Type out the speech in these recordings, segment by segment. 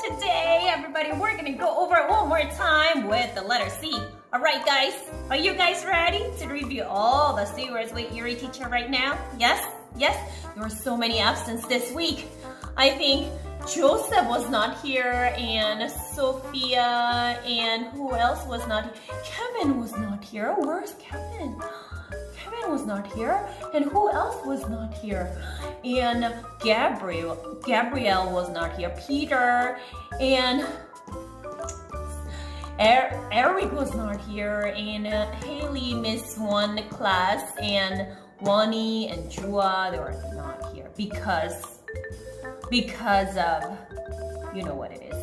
Today, everybody, we're going to go over it one more time with the letter C. All right, guys, are you guys ready to review all the C words with your teacher right now? Yes? Yes? There were so many absences this week. I think Joseph was not here, and Sophia, and who else was not here? Kevin was not here. Where's Kevin? Kevin was not here, and who else was not here? And Gabriel was not here. Peter and Eric was not here, and Haley missed one class, and Wani and Jua, they were not here because of, you know what it is.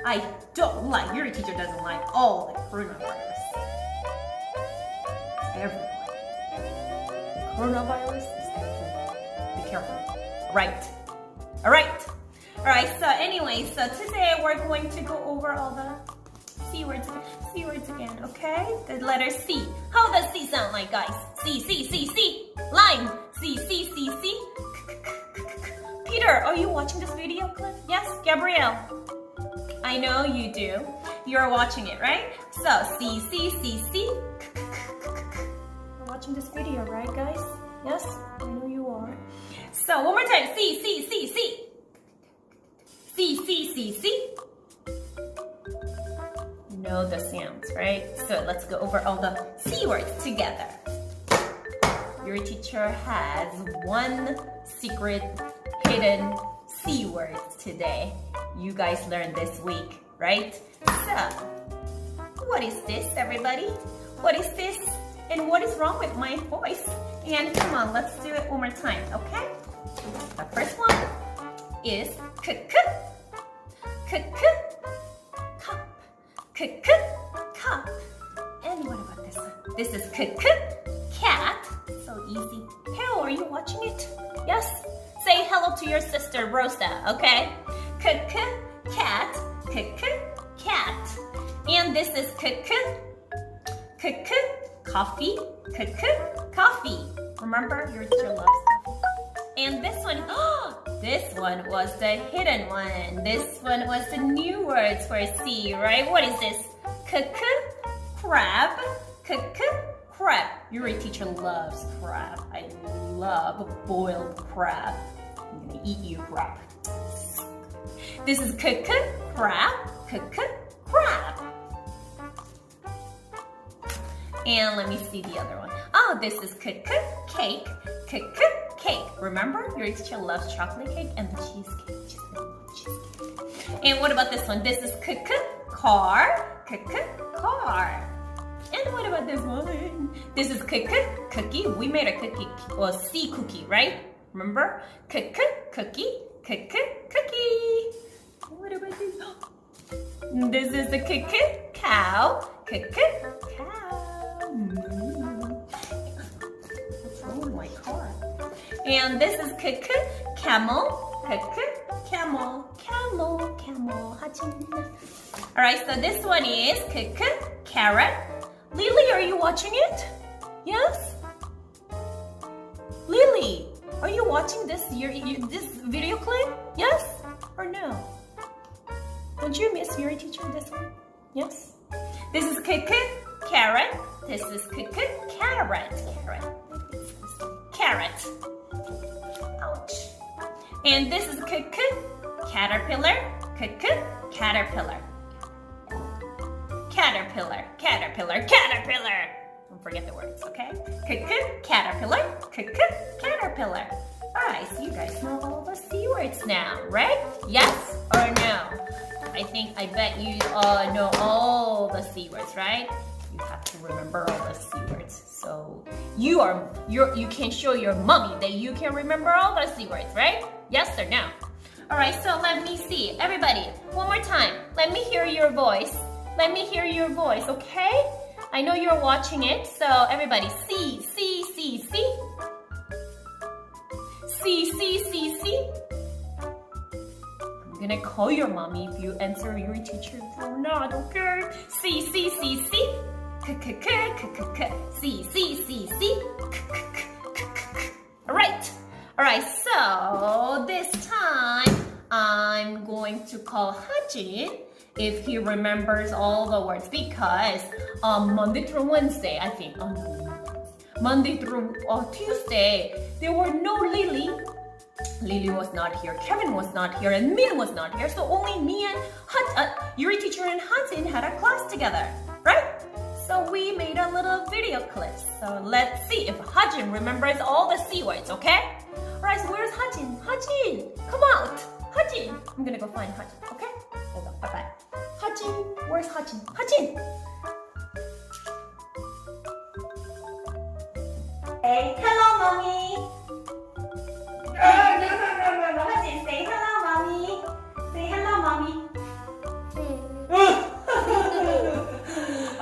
I don't like, your teacher doesn't like all the coronavirus. Everyone. The coronavirus is everywhere. Be careful. All right, so anyway, so today we're going to go over all the C words again, okay? The letter C. How does C sound like, guys? C. Line. C. Peter, are you watching this video clip? Yes, Gabrielle. I know you do. You're watching it, right? So, C. You're watching this video, right, guys? Yes, I know you are. So, one more time. C. You know the sounds, right? So let's go over all the C words together. Your teacher has one secret hidden C words today. You guys learned this week, right? So, what is this, everybody? What is this? And what is wrong with my voice? And come on, let's do it one more time, okay? The first one is cup. Cup. And what about this one? This is cat. So easy. Hello, are you watching it? Yes? Say hello to your sister, Rosa, okay? Cat. And this is coffee. Coffee. Remember, your teacher loves coffee. And this one, this one was the hidden one. This one was the new words for C, right? What is this? Crab. Crab. Your teacher loves crab. I love boiled crab. I'm gonna eat you, crab. This is crab. Crab. And let me see the other one. Oh, this is cake. Cake. Remember, your teacher loves chocolate cake and the cheesecake. And what about this one? This is car. Car. And what about this one? This is cookie. We made a cookie, or C cookie, right? Remember? Cookie. What about this? This is the cow. Cow. What's wrong with my car? And this is camel. Camel. All right, so this one is carrot. Lily, are you watching it? Yes? Lily, are you watching this video clip? Yes or no? Don't you miss your teacher this one? Yes? This is carrot. This is carrot. Ouch. And this is caterpillar. Caterpillar. Don't forget the words, okay? Caterpillar. All right, so you guys know all the C words now, right? Yes or no? I bet you all know all the C words, right? You have to remember all the C words. So you can show your mommy that you can remember all the C words, right? Yes or no? All right, so let me see. Everybody, one more time. Let me hear your voice. Okay? I know you're watching it, so everybody, C. I'm gonna call your mommy if you answer your teacher or not, okay? C. All right, so this time to call Hajin if he remembers all the words because Monday through Wednesday, I think, Monday through Tuesday, there were no Lily. Lily was not here, Kevin was not here, and Min was not here, so only me and Yuri teacher and Hajin had a class together, right? So we made a little video clip. So let's see if Hajin remembers all the C words, okay? Alright, so where's Hajin? Hajin, come out! Hajin! I'm gonna go find Hajin, okay? Hold on, bye-bye. Hajin, where's Hajin? Hajin! Hey, hello, mommy! No. Hajin, say hello, mommy! Say hello, mommy!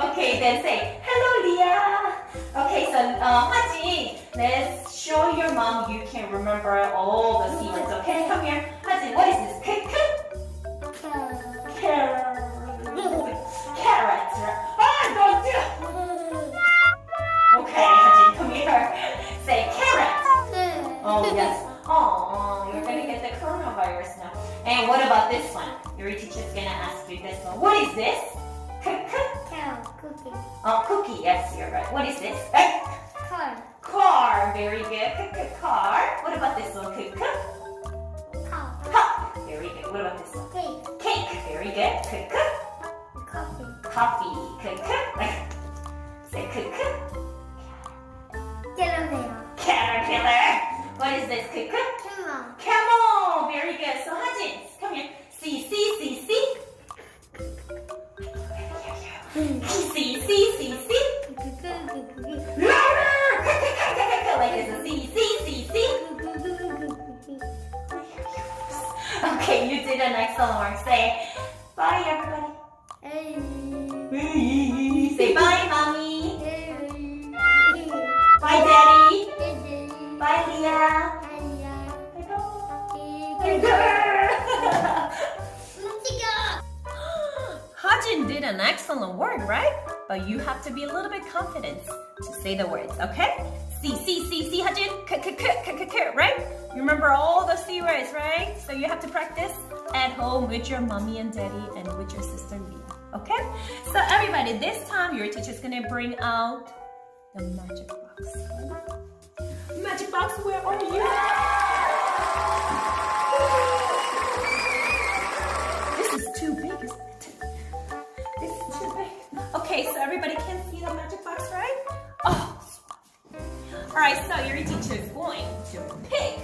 Okay, then say, hello, Leah! Okay, so Hajin, let's show your mom you can remember all the C words, okay? Come here. Hajin, what is this? Carrot. Don't do it. Okay, Hajin, come here. Say carrot. Oh, yes. Oh, you're gonna get the coronavirus now. And what about this one? Your teacher's gonna ask you this one. What is this? Cookie. Oh, cookie. Yes, you're right. What is this? Car. Very good. Car. What about this one? Cup. Very good. What about this one? Cake. Very good. Coffee. Say Caterpillar. What is this? Camel. Very good. So Hajin, come here. C. Like this. C. Okay, you did an excellent work. Say bye, everybody. Say bye, mommy. Bye, daddy. Bye, Leah. Hajin did an excellent work, right? But you have to be a little bit confident to say the words, okay? C, Hajin, right? You remember all the C words, right? So you have to practice at home with your mommy and daddy and with your sister Leah, okay? So everybody, this time your teacher's gonna bring out the magic box. Magic box, where are you? This is too big, isn't it? This is too big. Okay, so everybody can see the magic box, right? Oh. Alright, so your teacher is going to pick.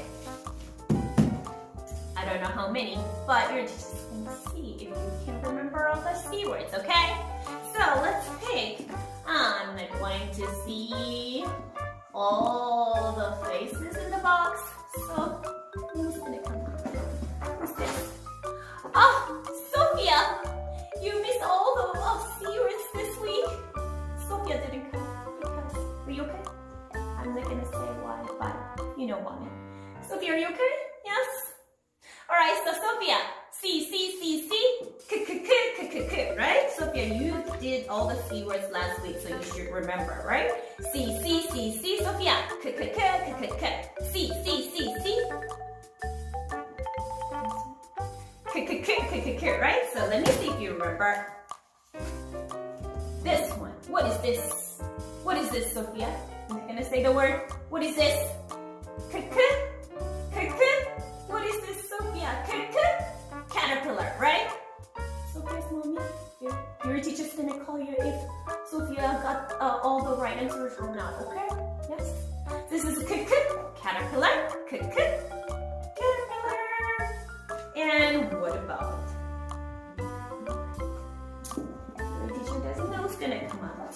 I don't know how many, but your teacher is going to see if you can remember all the C words, okay? So let's pick. I'm going to see all the faces in the box. So who's gonna come? Who's this? Oh, Sophia! You missed all the C words this week. Sophia didn't come because, are you okay? I'm not gonna say why, but you know why. Sophia, are you okay? Yes? Alright, so Sophia, C, right? Sophia, you did all the C words last week, so you should remember, right? C, Sophia, C. Right? So let me see if you remember. This one. What is this? What is this, Sophia? I'm gonna say the word. What is this? What is this, Sophia? Caterpillar, right? Sophia's mommy. Your teacher's gonna call you if Sophia got all the right answers or not, okay? Yes? This is caterpillar. Caterpillar. And what about? Your teacher doesn't know who's gonna come out.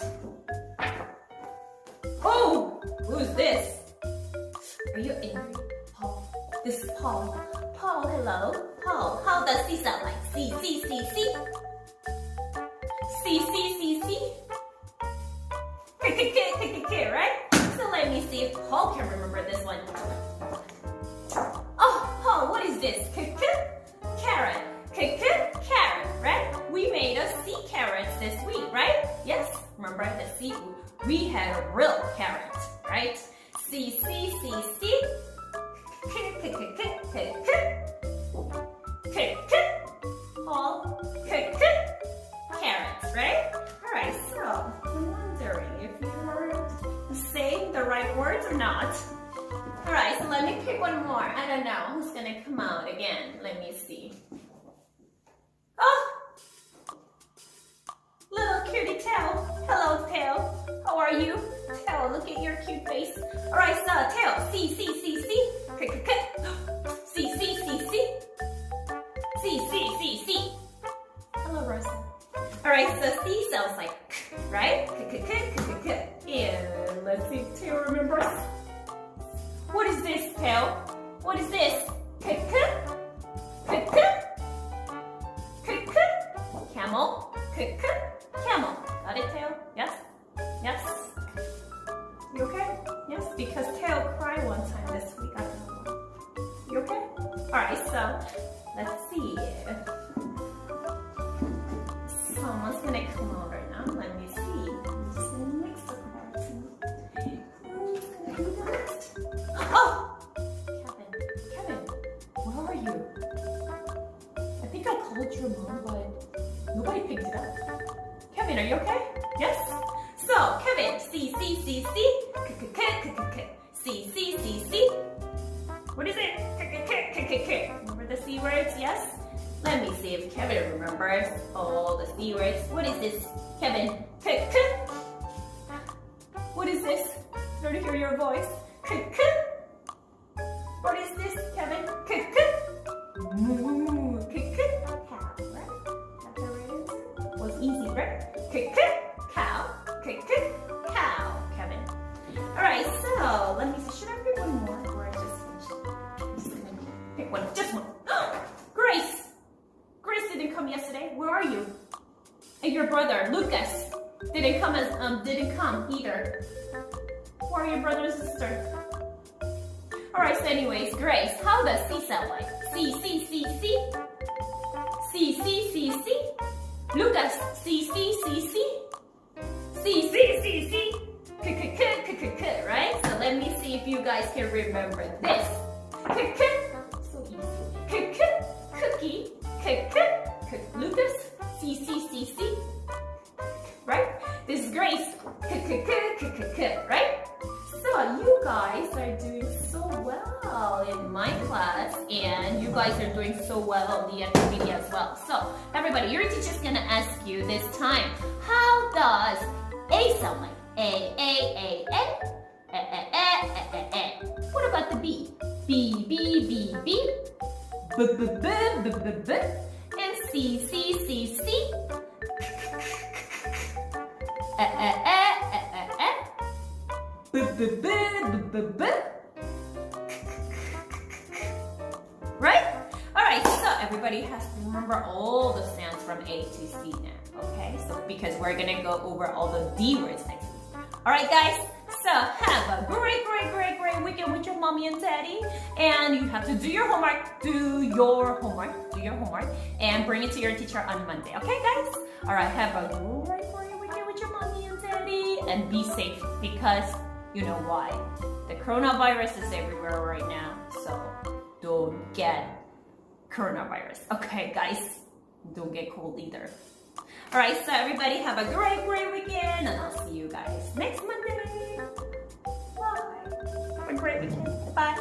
Oh! Who's this? Are you angry? Paul. This is Paul. Paul, hello. Paul, how does C sound like? C. Right? So let me see if Paul can remember this one. Oh, Paul, what is this? Carrot. Carrot, right? We made a sea carrots this week, right? Yes? Remember the sea? We had a real carrot, right? C. let me pick one more. I don't know who's gonna come out again. Let me see. Oh! Little cutie Tail. Hello, Tail. How are you? Tail, look at your cute face. Alright, so Tail. C. C. Hello, Rosa. Alright, so C sounds like k, right? K. And let's see if Tail remembers. What is this, Tail? What is this? K. Camel. Camel. Got it, Tail? Yes? Yes? You okay? Yes? Because Tail cried one time this week. I don't know why. You okay? Alright, so let's see. Someone's gonna come out right now. Let me see. I'm just gonna mix the cards. Who's gonna do next? Oh! Kevin, where are you? I think I called your mom, but nobody picked it up. Kevin, are you okay? Yes? So, Kevin, C. C. What is it? Remember the C words? Yes? Let me see if Kevin remembers all the C words. What is this, Kevin? What is this? I don't hear your voice. What is this, Kevin? Cow, right? That's the right answer. Was easy, right? Cow, Kevin. Alright, so let me see. Should I pick one more? Or I just gonna pick one. Just one. Grace! Grace didn't come yesterday. Where are you? And your brother, Lucas, didn't come either. Where are your brother and sister? Alright, so anyways, Grace, how does C sound like? C. Lucas, C. Right? So let me see if you guys can remember this. So easy. Cookie. Lucas, C. Right? This is Grace. Right? So you guys are doing so well in my class, and you guys are doing so well on the activity as well. So everybody, your teacher's gonna ask you this time, how does A sound like? A. What about the B? B. B. And C. Right? Alright, so everybody has to remember all the sounds from A to C now, okay? So because we're gonna go over all the D words next week. Alright guys, so have a great weekend with your mommy and daddy. And you have to do your homework, and bring it to your teacher on Monday, okay guys? Alright, have a great weekend with your mommy and daddy, and be safe because you know why. The coronavirus is everywhere right now, so don't get coronavirus. Okay, guys? Don't get cold either. Alright, so everybody have a great weekend, and I'll see you guys next Monday. Bye. Have a great weekend. Bye.